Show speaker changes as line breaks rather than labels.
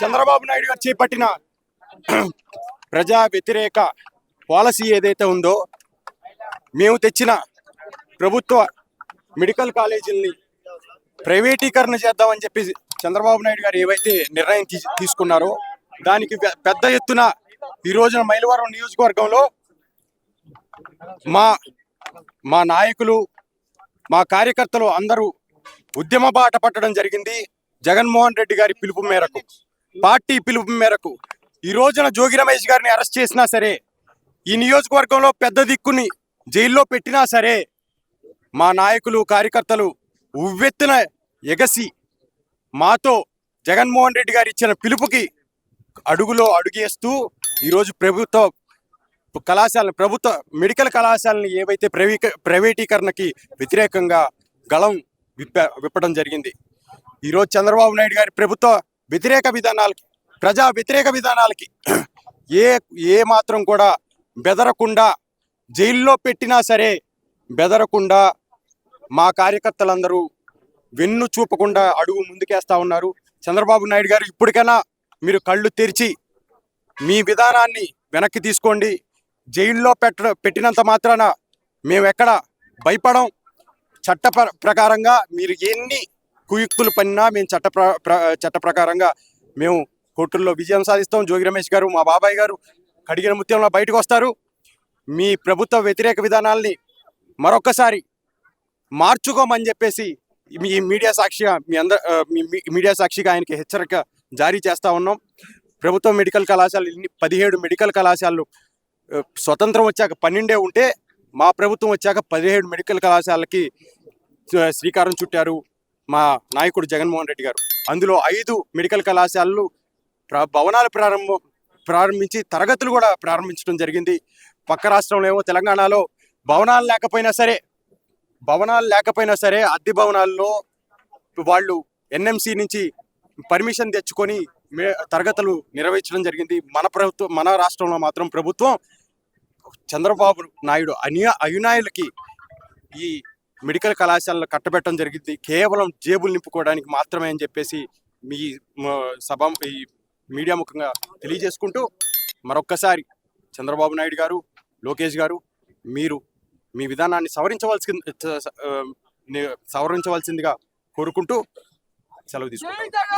చంద్రబాబు నాయుడు గారు చేపట్టిన ప్రజా వ్యతిరేక పాలసీ ఏదైతే ఉందో, మేము తెచ్చిన ప్రభుత్వ మెడికల్ కాలేజీల్ని ప్రైవేటీకరణ చేద్దామని చెప్పి చంద్రబాబు నాయుడు గారు ఏవైతే నిర్ణయం తీసుకున్నారో దానికి పెద్ద ఎత్తున ఈ రోజున మైలవరం నియోజకవర్గంలో మా నాయకులు, మా కార్యకర్తలు అందరూ ఉద్యమ బాట పట్టడం జరిగింది. జగన్మోహన్ రెడ్డి గారి పిలుపు మేరకు, పార్టీ పిలుపు మేరకు ఈ రోజున జోగి రమేష్ గారిని అరెస్ట్ చేసినా సరే, ఈ నియోజకవర్గంలో పెద్ద దిక్కుని జైల్లో పెట్టినా సరే, మా నాయకులు కార్యకర్తలు ఉవ్వెత్తున ఎగసి మాతో జగన్మోహన్ రెడ్డి గారు ఇచ్చిన పిలుపుకి అడుగులో అడుగేస్తూ ఈరోజు ప్రభుత్వ మెడికల్ కళాశాలని ఏవైతే ప్రైవేటీకరణకి వ్యతిరేకంగా గళం విప్పడం జరిగింది. ఈరోజు చంద్రబాబు నాయుడు గారి ప్రభుత్వ వ్యతిరేక విధానాలకి, ప్రజా వ్యతిరేక విధానాలకి ఏ మాత్రం కూడా బెదరకుండా, జైల్లో పెట్టినా సరే బెదరకుండా మా కార్యకర్తలందరూ వెన్ను చూపకుండా అడుగు ముందుకేస్తా ఉన్నారు. చంద్రబాబు నాయుడు గారు ఇప్పటికైనా మీరు కళ్ళు తెరిచి మీ విధానాన్ని వెనక్కి తీసుకోండి. జైల్లో పెట్టినంత మాత్రాన మేము ఎక్కడ భయపడం. చట్ట ప్రకారంగా మీరు ఎన్ని కుయుక్తులు పనినా మేము చట్ట ప్రకారంగా మేము కోర్టుల్లో విజయం సాధిస్తాం. జోగి రమేష్ గారు, మా బాబాయ్ గారు కడిగిన ముత్యంలో బయటకు వస్తారు. మీ ప్రభుత్వ వ్యతిరేక విధానాల్ని మరొకసారి మార్చుకోమని చెప్పేసి మీ మీడియా సాక్షిగా ఆయనకి హెచ్చరిక జారీ చేస్తూ ఉన్నాం. ప్రభుత్వ మెడికల్ కళాశాలలు 17 మెడికల్ కళాశాలలు స్వతంత్రం వచ్చాక 12 ఉంటే, మా ప్రభుత్వం వచ్చాక 17 మెడికల్ కళాశాలకి శ్రీకారం చుట్టారు మా నాయకుడు జగన్మోహన్ రెడ్డి గారు. అందులో 5 మెడికల్ కళాశాలలు భవనాలు ప్రారంభించి తరగతులు కూడా ప్రారంభించడం జరిగింది. పక్క రాష్ట్రంలో ఏమో తెలంగాణలో భవనాలు లేకపోయినా సరే అద్దె భవనాల్లో వాళ్ళు NMC నుంచి పర్మిషన్ తెచ్చుకొని తరగతులు నిర్వహించడం జరిగింది. మన రాష్ట్రంలో మాత్రం ప్రభుత్వం చంద్రబాబు నాయుడు అనుయాయులకి ఈ మెడికల్ కళాశాలను కట్టబెట్టడం జరిగింది. కేవలం జేబులు నింపుకోవడానికి మాత్రమే అని చెప్పేసి ఈ మీడియా ముఖంగా తెలియజేసుకుంటూ, మరొక్కసారి చంద్రబాబు నాయుడు గారు, లోకేష్ గారు, మీరు మీ విధానాన్ని సవరించవలసిందిగా కోరుకుంటూ సెలవు తీసుకుంటారు.